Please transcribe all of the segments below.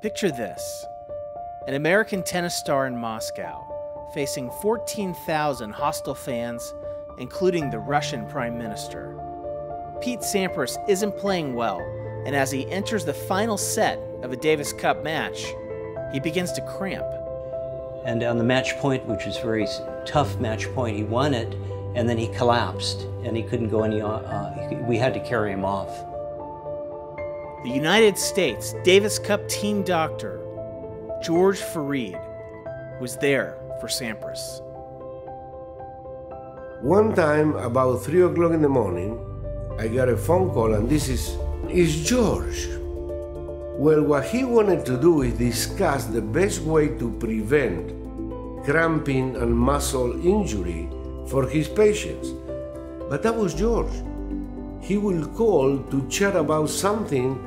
Picture this: an American tennis star in Moscow, facing 14,000 hostile fans, including the Russian Prime Minister. Pete Sampras isn't playing well, and as he enters the final set of a Davis Cup match, he begins to cramp. And on the match point, which was a very tough match point, he won it, and then he collapsed, and he couldn't go any, we had to carry him off. The United States Davis Cup team doctor, George Fareed, was there for Sampras. One time, about 3 o'clock in the morning, I got a phone call, and this is George. Well, what he wanted to do is discuss the best way to prevent cramping and muscle injury for his patients. But that was George. He will call to chat about something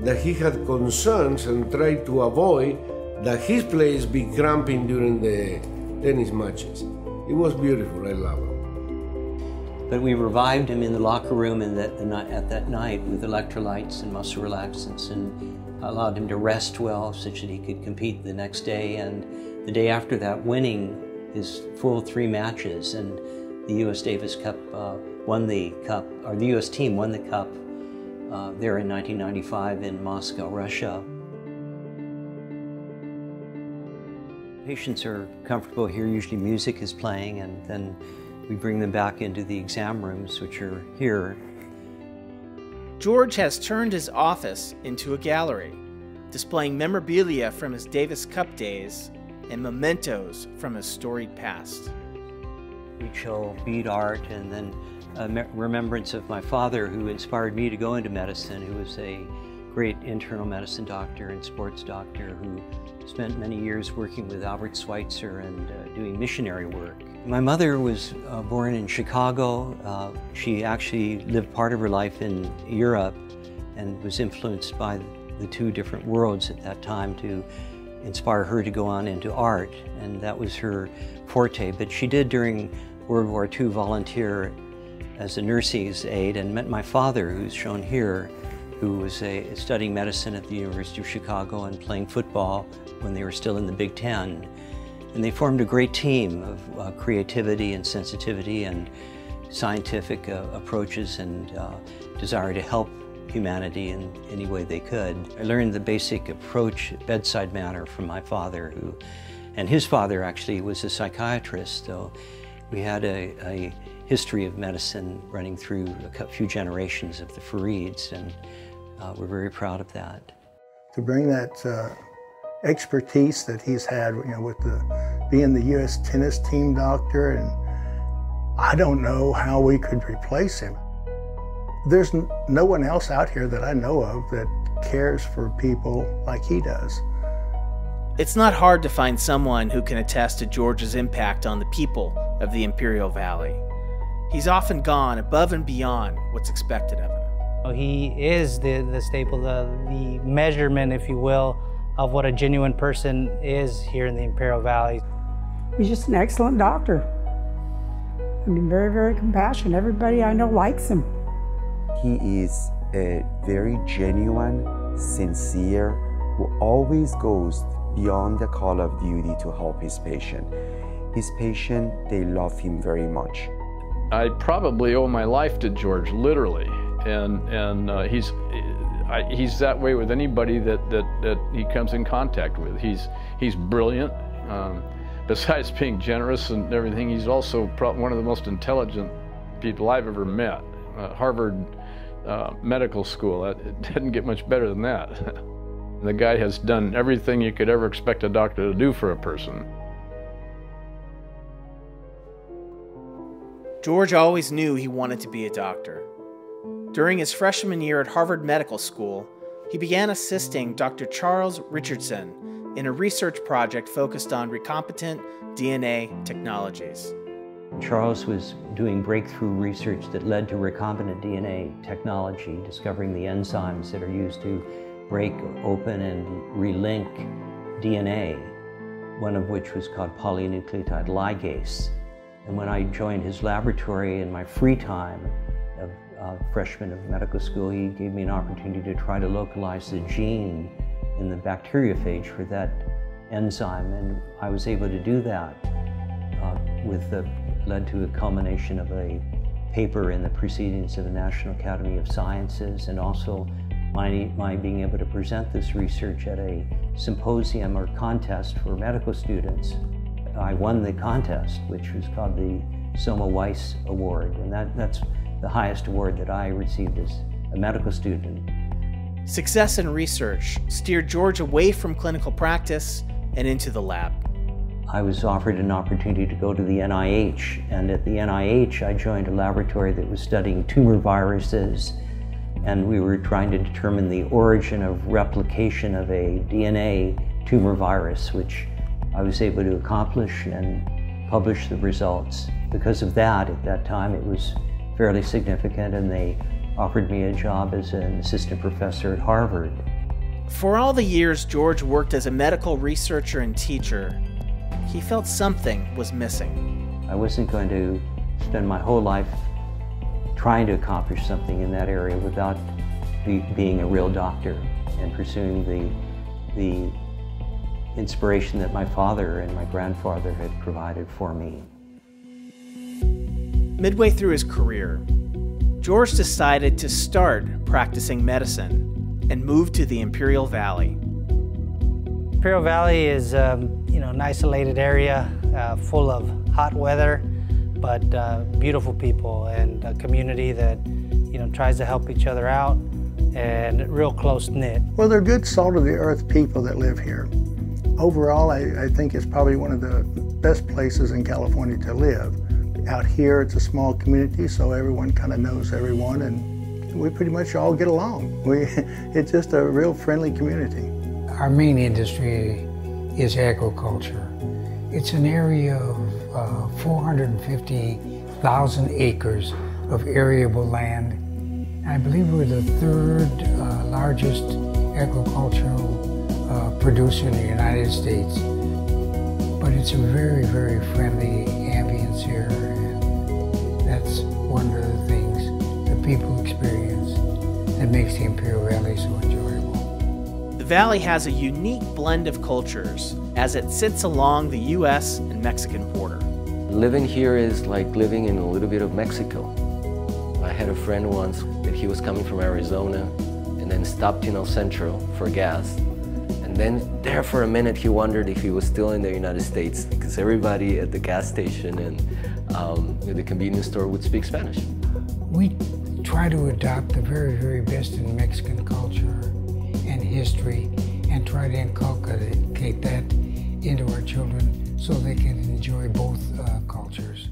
that he had concerns and try to avoid that his players be cramping during the tennis matches. It was beautiful, I love it. But we revived him in the locker room at that night with electrolytes and muscle relaxants, and allowed him to rest well such that he could compete the next day. And the day after that, winning his full 3 matches, and the U.S. Davis Cup won the cup, or the U.S. team won the cup there in 1995 in Moscow, Russia. Patients are comfortable here. Usually music is playing, and then we bring them back into the exam rooms, which are here. George has turned his office into a gallery, displaying memorabilia from his Davis Cup days and mementos from his storied past. We show bead art, and then a remembrance of my father, who inspired me to go into medicine, who was a great internal medicine doctor and sports doctor who spent many years working with Albert Schweitzer and doing missionary work. My mother was born in Chicago. She actually lived part of her life in Europe and was influenced by the 2 different worlds at that time to inspire her to go on into art, and that was her forte. But she did, during World War II, volunteer as a nurse's aide, and met my father, who's shown here, who was studying medicine at the University of Chicago and playing football when they were still in the Big Ten. And they formed a great team of creativity and sensitivity and scientific approaches and desire to help humanity in any way they could. I learned the basic approach, bedside manner, from my father, and his father actually was a psychiatrist, so we had a history of medicine running through a few generations of the Fareeds, and we're very proud of that. To bring that expertise that he's had, with being the U.S. tennis team doctor, and I don't know how we could replace him. There's no one else out here that I know of that cares for people like he does. It's not hard to find someone who can attest to George's impact on the people of the Imperial Valley. He's often gone above and beyond what's expected of him. He is the staple, the measurement, if you will, of what a genuine person is here in the Imperial Valley. He's just an excellent doctor. I mean, very, very compassionate. Everybody I know likes him. He is a very genuine, sincere, who always goes beyond the call of duty to help his patient. His patient, they love him very much. I probably owe my life to George, literally, and he's that way with anybody that he comes in contact with. He's brilliant. Besides being generous and everything, he's also one of the most intelligent people I've ever met. Harvard Medical School, it didn't get much better than that. The guy has done everything you could ever expect a doctor to do for a person. George always knew he wanted to be a doctor. During his freshman year at Harvard Medical School, he began assisting Dr. Charles Richardson in a research project focused on recombinant DNA technologies. Charles was doing breakthrough research that led to recombinant DNA technology, discovering the enzymes that are used to break open and relink DNA, one of which was called polynucleotide ligase. And when I joined his laboratory in my free time of freshman of medical school, he gave me an opportunity to try to localize the gene in the bacteriophage for that enzyme, and I was able to do that led to a culmination of a paper in the Proceedings of the National Academy of Sciences, and also my being able to present this research at a symposium or contest for medical students. I won the contest, which was called the Weiss Award, and that's the highest award that I received as a medical student. Success in research steered George away from clinical practice and into the lab. I was offered an opportunity to go to the NIH, and at the NIH I joined a laboratory that was studying tumor viruses, and we were trying to determine the origin of replication of a DNA tumor virus, which I was able to accomplish and publish the results. Because of that, at that time, it was fairly significant, and they offered me a job as an assistant professor at Harvard. For all the years George worked as a medical researcher and teacher, he felt something was missing. I wasn't going to spend my whole life trying to accomplish something in that area without being a real doctor and pursuing the inspiration that my father and my grandfather had provided for me. Midway through his career, George decided to start practicing medicine and moved to the Imperial Valley. Imperial Valley is an isolated area full of hot weather, but beautiful people, and a community that tries to help each other out, and real close-knit. Well, they're good salt-of-the-earth people that live here. Overall, I think it's probably one of the best places in California to live. Out here, it's a small community, so everyone kind of knows everyone, and we pretty much all get along. It's just a real friendly community. Our main industry is agriculture. It's an area of 450,000 acres of arable land. I believe we're the third largest agricultural producer in the United States. But it's a very, very friendly ambience here, and that's one of the things that people experience that makes the Imperial Valley so enjoyable. The valley has a unique blend of cultures as it sits along the U.S. and Mexican border. Living here is like living in a little bit of Mexico. I had a friend once that he was coming from Arizona and then stopped in El Centro for gas. And then there for a minute he wondered if he was still in the United States, because everybody at the gas station and the convenience store would speak Spanish. We try to adopt the very, very best in Mexican culture and history, and try to inculcate that into our children so they can enjoy both cultures.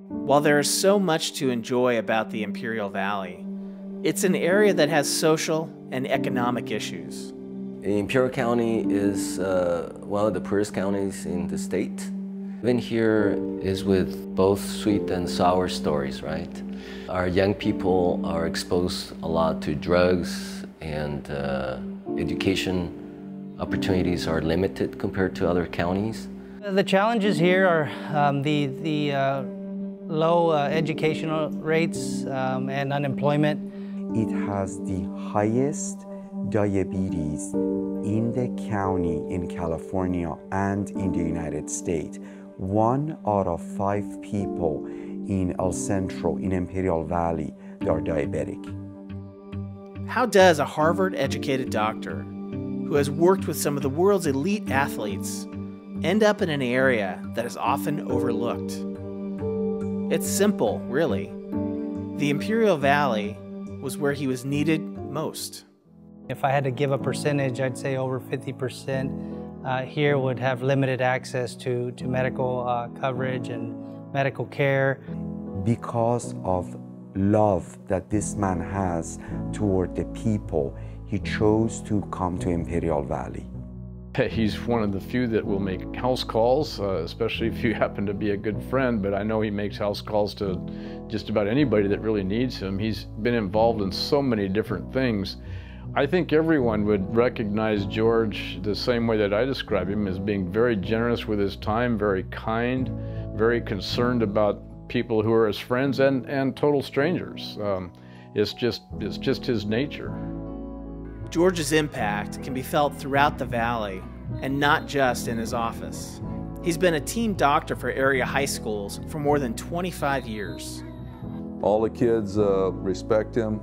While there is so much to enjoy about the Imperial Valley, it's an area that has social and economic issues. Imperial County is one of the poorest counties in the state. Living here is with both sweet and sour stories, right? Our young people are exposed a lot to drugs, and education opportunities are limited compared to other counties. The challenges here are the low educational rates and unemployment. It has the highest diabetes in the county in California and in the United States. 1 out of 5 people in El Centro, in Imperial Valley, they are diabetic. How does a Harvard-educated doctor who has worked with some of the world's elite athletes end up in an area that is often overlooked? It's simple, really. The Imperial Valley was where he was needed most. If I had to give a percentage, I'd say over 50% here would have limited access to medical coverage and medical care. Because of love that this man has toward the people, he chose to come to Imperial Valley. He's one of the few that will make house calls, especially if you happen to be a good friend, but I know he makes house calls to just about anybody that really needs him. He's been involved in so many different things. I think everyone would recognize George the same way that I describe him, as being very generous with his time, very kind, very concerned about people who are his friends and total strangers. It's just his nature. George's impact can be felt throughout the valley and not just in his office. He's been a team doctor for area high schools for more than 25 years. All the kids respect him.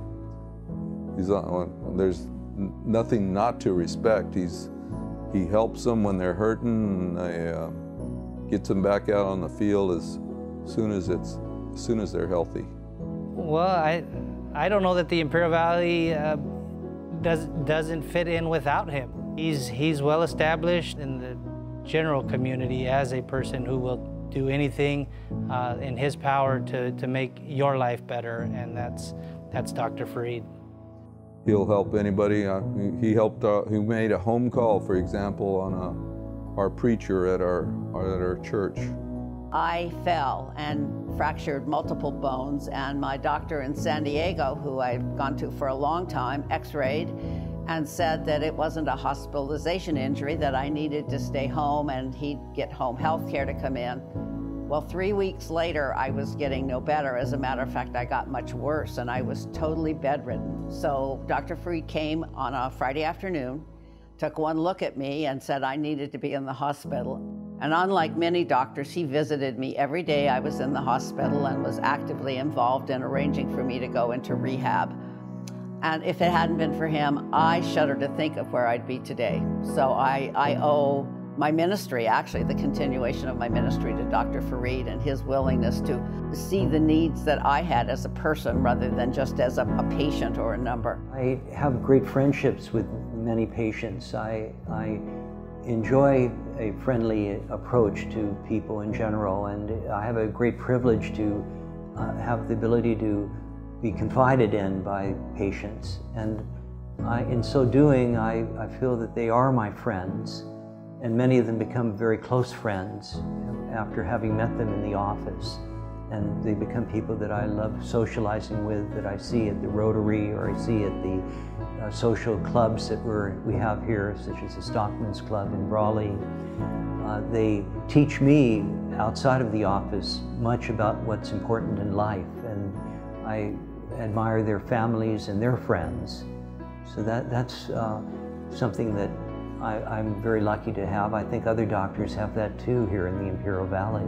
There's nothing not to respect. He helps them when they're hurting, and gets them back out on the field as soon as they're healthy. Well, I don't know that the Imperial Valley doesn't fit in without him. He's well established in the general community as a person who will do anything in his power to make your life better, and that's Dr. Fareed. He'll help anybody. He made a home call, for example, on our preacher at our church. I fell and fractured multiple bones, and my doctor in San Diego, who I'd gone to for a long time, x-rayed and said that it wasn't a hospitalization injury, that I needed to stay home and he'd get home health care to come in. Well, 3 weeks later, I was getting no better. As a matter of fact, I got much worse and I was totally bedridden. So Dr. Fareed came on a Friday afternoon, took one look at me and said I needed to be in the hospital. And unlike many doctors, he visited me every day I was in the hospital and was actively involved in arranging for me to go into rehab. And if it hadn't been for him, I shudder to think of where I'd be today. So I owe my ministry, actually the continuation of my ministry, to Dr. Fareed and his willingness to see the needs that I had as a person rather than just as a patient or a number. I have great friendships with many patients. I enjoy a friendly approach to people in general, and I have a great privilege to have the ability to be confided in by patients. And in so doing, I feel that they are my friends, and many of them become very close friends after having met them in the office. And they become people that I love socializing with, that I see at the Rotary or I see at the social clubs that we have here, such as the Stockman's Club in Brawley. They teach me outside of the office much about what's important in life, and I admire their families and their friends. So that's something that I'm very lucky to have. I think other doctors have that too here in the Imperial Valley.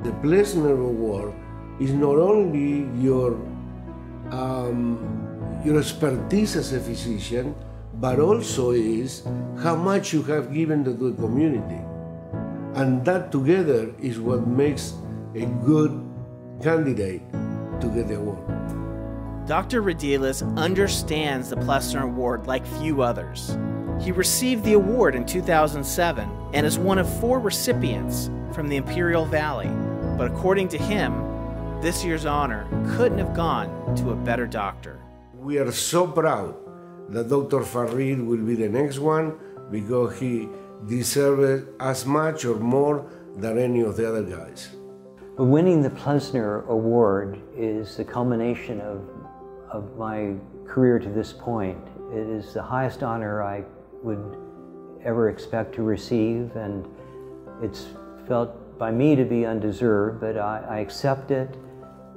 The Plessner Award is not only your expertise as a physician, but also is how much you have given to the community. And that together is what makes a good candidate to get the award. Dr. Rodiles understands the Plessner Award like few others. He received the award in 2007 and is one of 4 recipients from the Imperial Valley. But according to him, this year's honor couldn't have gone to a better doctor. We are so proud that Dr. Fareed will be the next one because he deserves as much or more than any of the other guys. Winning the Plessner Award is the culmination of my career to this point. It is the highest honor I would ever expect to receive, and it's felt by me to be undeserved, but I accept it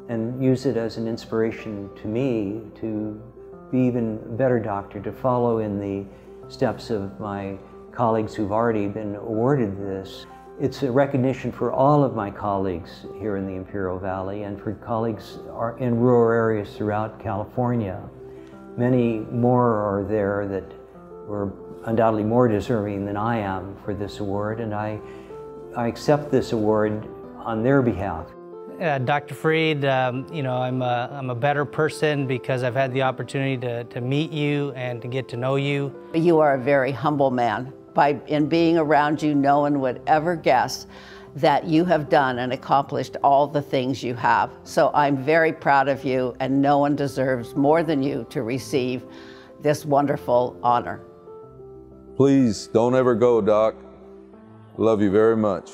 and use it as an inspiration to me to be even a better doctor, to follow in the steps of my colleagues who've already been awarded this. It's a recognition for all of my colleagues here in the Imperial Valley and for colleagues in rural areas throughout California. Many more are there that were undoubtedly more deserving than I am for this award, and I accept this award on their behalf. Dr. Fareed, I'm a better person because I've had the opportunity to meet you and to get to know you. You are a very humble man. In being around you, no one would ever guess that you have done and accomplished all the things you have. So I'm very proud of you, and no one deserves more than you to receive this wonderful honor. Please don't ever go, Doc. Love you very much.